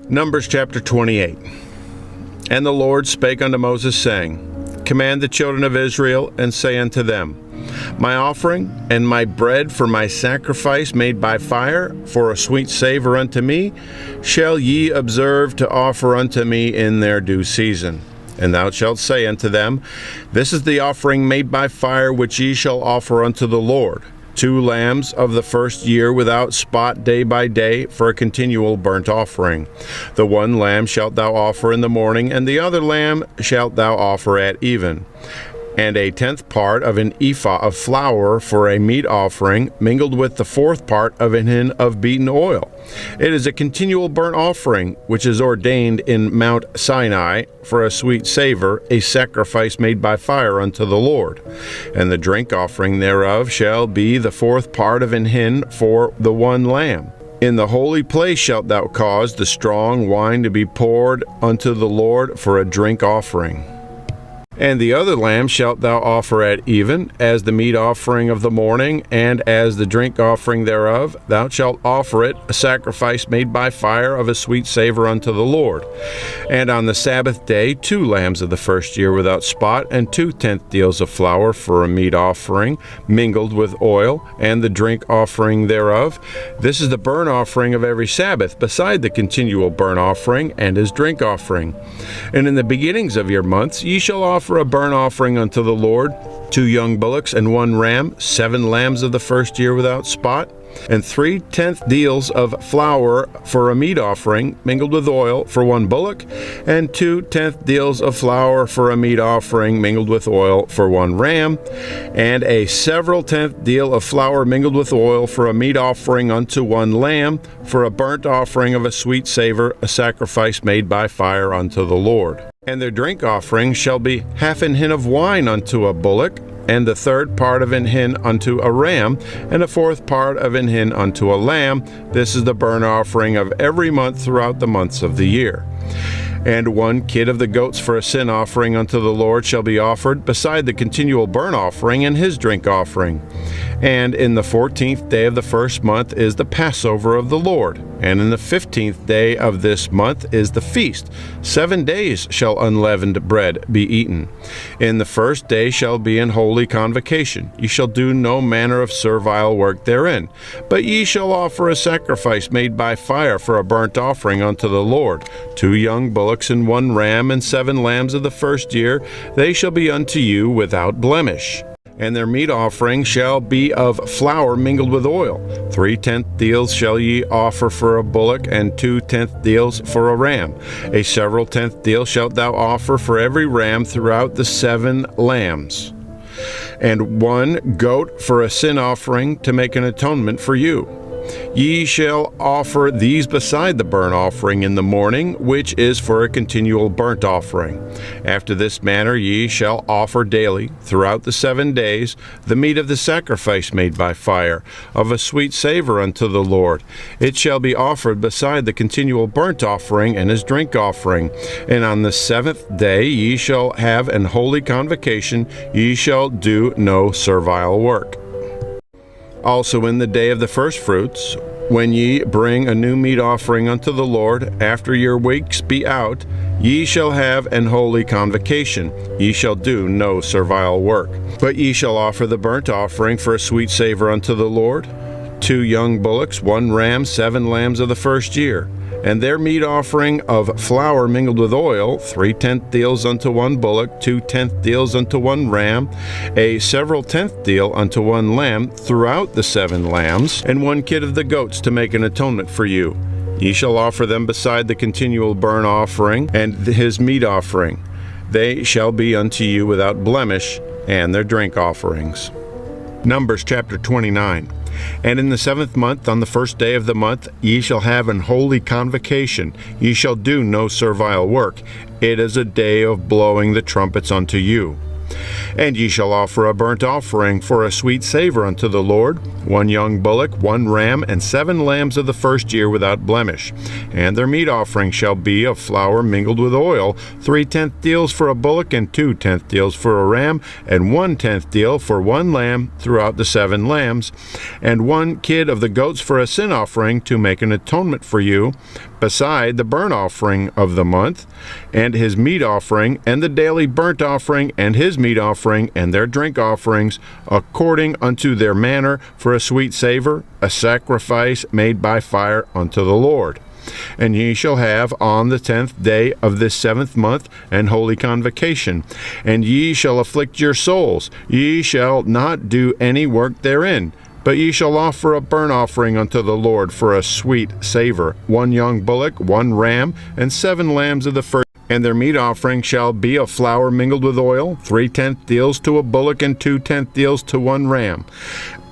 Numbers chapter 28. And the Lord spake unto Moses, saying, Command the children of Israel, and say unto them, My offering and my bread for my sacrifice made by fire, for a sweet savour unto me, shall ye observe to offer unto me in their due season. And thou shalt say unto them, This is the offering made by fire which ye shall offer unto the Lord. 2 lambs of the first year without spot day by day, for a continual burnt offering. The one lamb shalt thou offer in the morning, and the other lamb shalt thou offer at even. And a 10th part of an ephah of flour for a meat offering, mingled with the 4th part of an hin of beaten oil. It is a continual burnt offering, which is ordained in Mount Sinai for a sweet savour, a sacrifice made by fire unto the Lord. And the drink offering thereof shall be the 4th part of an hin for the one lamb. In the holy place shalt thou cause the strong wine to be poured unto the Lord for a drink offering. And the other lamb shalt thou offer at even, as the meat offering of the morning, and as the drink offering thereof. Thou shalt offer it a sacrifice made by fire of a sweet savour unto the Lord. And on the Sabbath day 2 lambs of the first year without spot, and 2 tenth deals of flour for a meat offering, mingled with oil, and the drink offering thereof. This is the burnt offering of every Sabbath, beside the continual burnt offering and his drink offering. And in the beginnings of your months ye shall offer a burnt offering unto the Lord, 2 young bullocks and 1 ram, 7 lambs of the first year without spot, and 3 tenth deals of flour for a meat offering, mingled with oil, for 1 bullock, and 2 tenth deals of flour for a meat offering, mingled with oil, for 1 ram, and a several tenth deal of flour mingled with oil for a meat offering unto 1 lamb, for a burnt offering of a sweet savour, a sacrifice made by fire unto the Lord. And their drink offering shall be half an hin of wine unto a bullock, and the 3rd part of an hin unto a ram, and a 4th part of an hin unto a lamb. This is the burnt offering of every month throughout the months of the year. And 1 kid of the goats for a sin offering unto the Lord shall be offered, beside the continual burnt offering and his drink offering. And in the 14th day of the first month is the Passover of the Lord. And in the 15th day of this month is the feast. 7 days shall unleavened bread be eaten. In the first day shall be an holy convocation. Ye shall do no manner of servile work therein. But ye shall offer a sacrifice made by fire for a burnt offering unto the Lord. 2 young bullocks and 1 ram, and 7 lambs of the first year. They shall be unto you without blemish. And their meat offering shall be of flour mingled with oil. 3 tenth deals shall ye offer for a bullock, and 2 tenth deals for a ram. A several tenth deal shalt thou offer for every ram throughout the 7 lambs. And 1 goat for a sin offering to make an atonement for you. Ye shall offer these beside the burnt offering in the morning, which is for a continual burnt offering. After this manner ye shall offer daily, throughout the 7 days, the meat of the sacrifice made by fire, of a sweet savour unto the Lord. It shall be offered beside the continual burnt offering and his drink offering. And on the 7th day ye shall have an holy convocation. Ye shall do no servile work. Also in the day of the firstfruits, when ye bring a new meat offering unto the Lord, after your weeks be out, ye shall have an holy convocation. Ye shall do no servile work. But ye shall offer the burnt offering for a sweet savour unto the Lord, 2 young bullocks, 1 ram, 7 lambs of the first year. And their meat offering of flour mingled with oil, 3 tenth deals unto 1 bullock, 2 tenth deals unto 1 ram, a several tenth deal unto 1 lamb throughout the 7 lambs, and 1 kid of the goats to make an atonement for you. Ye shall offer them beside the continual burnt offering and his meat offering. They shall be unto you without blemish, and their drink offerings. Numbers chapter 29. And in the 7th month, on the first day of the month, ye shall have an holy convocation. Ye shall do no servile work. It is a day of blowing the trumpets unto you. And ye shall offer a burnt offering for a sweet savour unto the Lord, 1 young bullock, 1 ram, and 7 lambs of the first year without blemish. And their meat offering shall be of flour mingled with oil, 3 tenth deals for a bullock, and 2 tenth deals for a ram, and 1 tenth deal for 1 lamb throughout the 7 lambs, and 1 kid of the goats for a sin offering to make an atonement for you, beside the burnt offering of the month, and his meat offering, and the daily burnt offering, and his meat offering, and their drink offerings, according unto their manner, for a sweet savour, a sacrifice made by fire unto the Lord. And ye shall have on the 10th day of this 7th month an holy convocation, and ye shall afflict your souls. Ye shall not do any work therein, but ye shall offer a burnt offering unto the Lord for a sweet savour, 1 young bullock, 1 ram, and 7 lambs of the first. And their meat offering shall be of flour mingled with oil, 3/10 deals to a bullock, and 2/10 deals to 1 ram.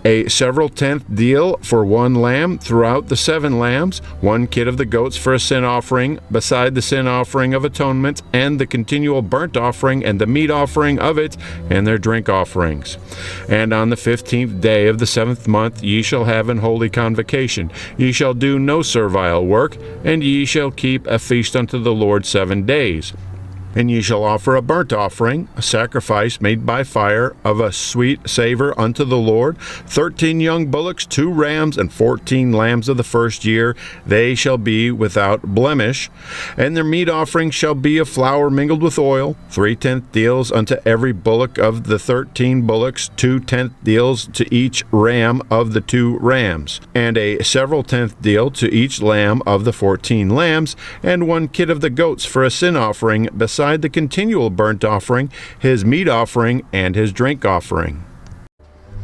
A several tenth deal for 1 lamb throughout the 7 lambs, 1 kid of the goats for a sin offering, beside the sin offering of atonement, and the continual burnt offering, and the meat offering of it, and their drink offerings. And on the 15th day of the 7th month ye shall have an holy convocation. Ye shall do no servile work, and ye shall keep a feast unto the Lord 7 days. And ye shall offer a burnt offering, a sacrifice made by fire, of a sweet savour unto the Lord, 13 young bullocks, 2 rams, and 14 lambs of the first year. They shall be without blemish. And their meat offering shall be of flour mingled with oil, 3/10 deals unto every bullock of the 13 bullocks, 2/10 deals to each ram of the 2 rams, and a several tenth deal to each lamb of the 14 lambs, and 1 kid of the goats for a sin offering, beside the continual burnt offering, his meat offering, and his drink offering.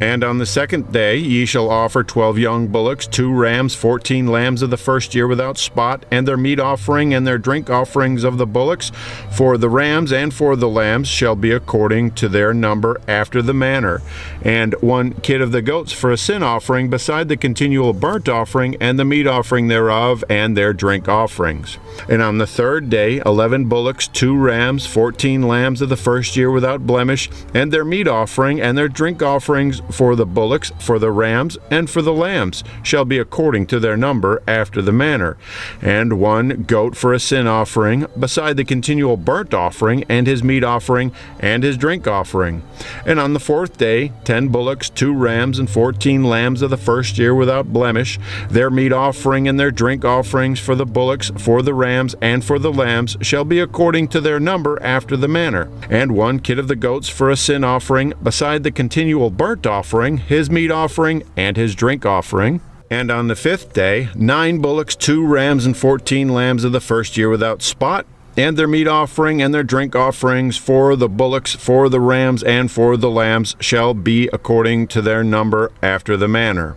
And on the 2nd day ye shall offer 12 young bullocks, 2 rams, 14 lambs of the first year without spot, and their meat offering and their drink offerings of the bullocks. For the rams and for the lambs shall be according to their number after the manner. And 1 kid of the goats for a sin offering, beside the continual burnt offering, and the meat offering thereof, and their drink offerings. And on the 3rd day 11 bullocks, 2 rams, 14 lambs of the first year without blemish, and their meat offering and their drink offerings for the bullocks, for the rams, and for the lambs shall be according to their number after the manner. And 1 goat for a sin offering, beside the continual burnt offering, and his meat offering, and his drink offering. And on the 4th day 10 bullocks, 2 rams, and 14 lambs of the first year without blemish, their meat offering and their drink offerings for the bullocks, for the rams, and for the lambs shall be according to their number after the manner. And 1 kid of the goats for a sin offering, beside the continual burnt offering, his meat offering, and his drink offering. And on the 5th day 9 bullocks, 2 rams, and 14 lambs of the first year without spot, and their meat offering and their drink offerings for the bullocks, for the rams, and for the lambs shall be according to their number after the manner.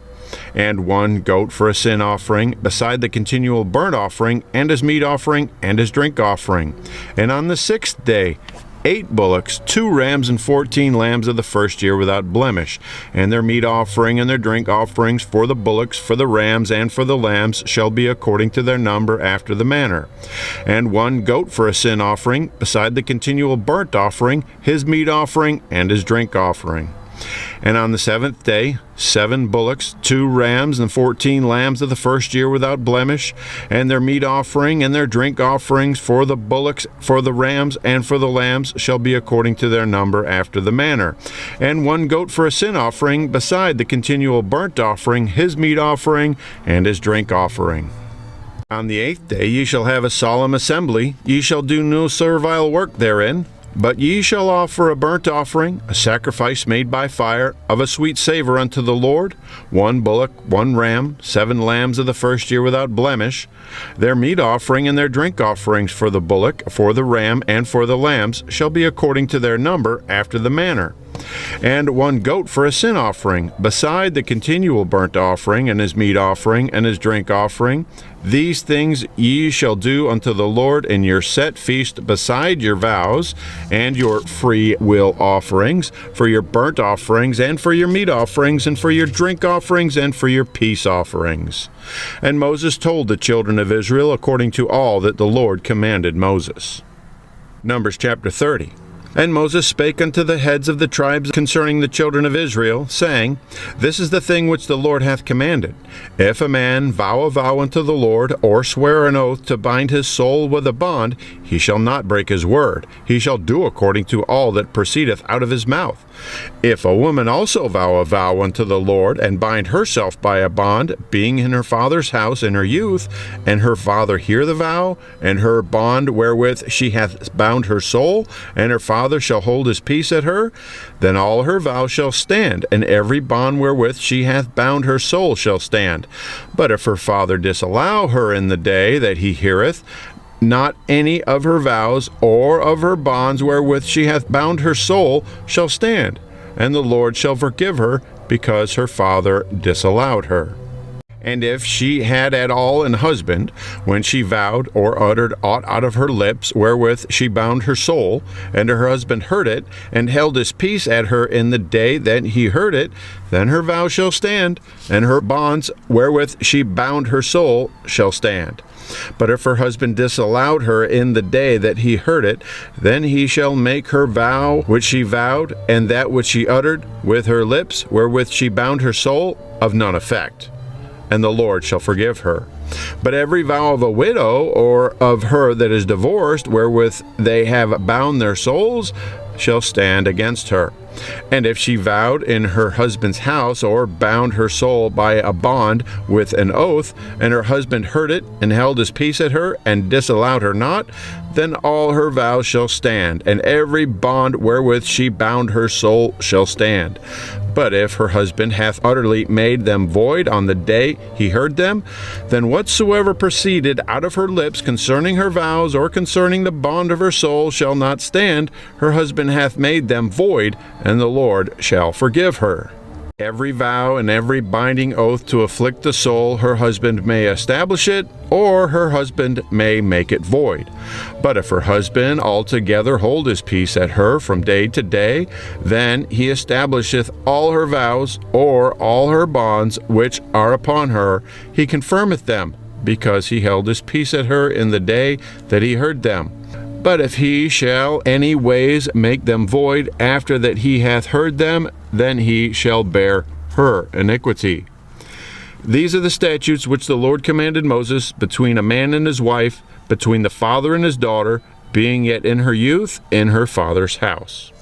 And 1 goat for a sin offering, beside the continual burnt offering, and his meat offering, and his drink offering. And on the 6th day 8 bullocks, 2 rams, and 14 lambs of the first year without blemish, and their meat offering and their drink offerings for the bullocks, for the rams, and for the lambs shall be according to their number after the manner. And 1 goat for a sin offering, beside the continual burnt offering, his meat offering, and his drink offering. And on the 7th day 7 bullocks, 2 rams, and 14 lambs of the first year without blemish, and their meat offering and their drink offerings for the bullocks, for the rams, and for the lambs shall be according to their number after the manner. And 1 goat for a sin offering, beside the continual burnt offering, his meat offering, and his drink offering. On the 8th day ye shall have a solemn assembly. Ye shall do no servile work therein, but ye shall offer a burnt offering, a sacrifice made by fire, of a sweet savour unto the Lord, 1 bullock, 1 ram, 7 lambs of the first year without blemish. Their meat offering and their drink offerings for the bullock, for the ram, and for the lambs shall be according to their number after the manner. And 1 goat for a sin offering, beside the continual burnt offering, and his meat offering, and his drink offering. These things ye shall do unto the Lord in your set feast, beside your vows, and your free will offerings, for your burnt offerings, and for your meat offerings, and for your drink offerings, and for your peace offerings. And Moses told the children of Israel according to all that the Lord commanded Moses. Numbers chapter 30. And Moses spake unto the heads of the tribes concerning the children of Israel, saying, This is the thing which the Lord hath commanded. If a man vow a vow unto the Lord, or swear an oath to bind his soul with a bond, he shall not break his word. He shall do according to all that proceedeth out of his mouth. If a woman also vow a vow unto the Lord, and bind herself by a bond, being in her father's house in her youth, and her father hear the vow, and her bond wherewith she hath bound her soul, and her father shall hold his peace at her, then all her vows shall stand, and every bond wherewith she hath bound her soul shall stand. But if her father disallow her in the day that he heareth, not any of her vows or of her bonds wherewith she hath bound her soul shall stand, and the Lord shall forgive her, because her father disallowed her. And if she had at all an husband, when she vowed or uttered aught out of her lips wherewith she bound her soul, and her husband heard it, and held his peace at her in the day that he heard it, then her vow shall stand, and her bonds wherewith she bound her soul shall stand. But if her husband disallowed her in the day that he heard it, then he shall make her vow which she vowed, and that which she uttered with her lips wherewith she bound her soul, of none effect, and the Lord shall forgive her. But every vow of a widow, or of her that is divorced, wherewith they have bound their souls, shall stand against her. And if she vowed in her husband's house, or bound her soul by a bond with an oath, and her husband heard it, and held his peace at her, and disallowed her not, then all her vows shall stand, and every bond wherewith she bound her soul shall stand. But if her husband hath utterly made them void on the day he heard them, then whatsoever proceeded out of her lips concerning her vows, or concerning the bond of her soul, shall not stand. Her husband hath made them void, and the Lord shall forgive her. Every vow and every binding oath to afflict the soul, her husband may establish it, or her husband may make it void. But if her husband altogether hold his peace at her from day to day, then he establisheth all her vows, or all her bonds which are upon her, he confirmeth them, because he held his peace at her in the day that he heard them. But if he shall any ways make them void after that he hath heard them, then he shall bear her iniquity. These are the statutes which the Lord commanded Moses between a man and his wife, between the father and his daughter, being yet in her youth, in her father's house.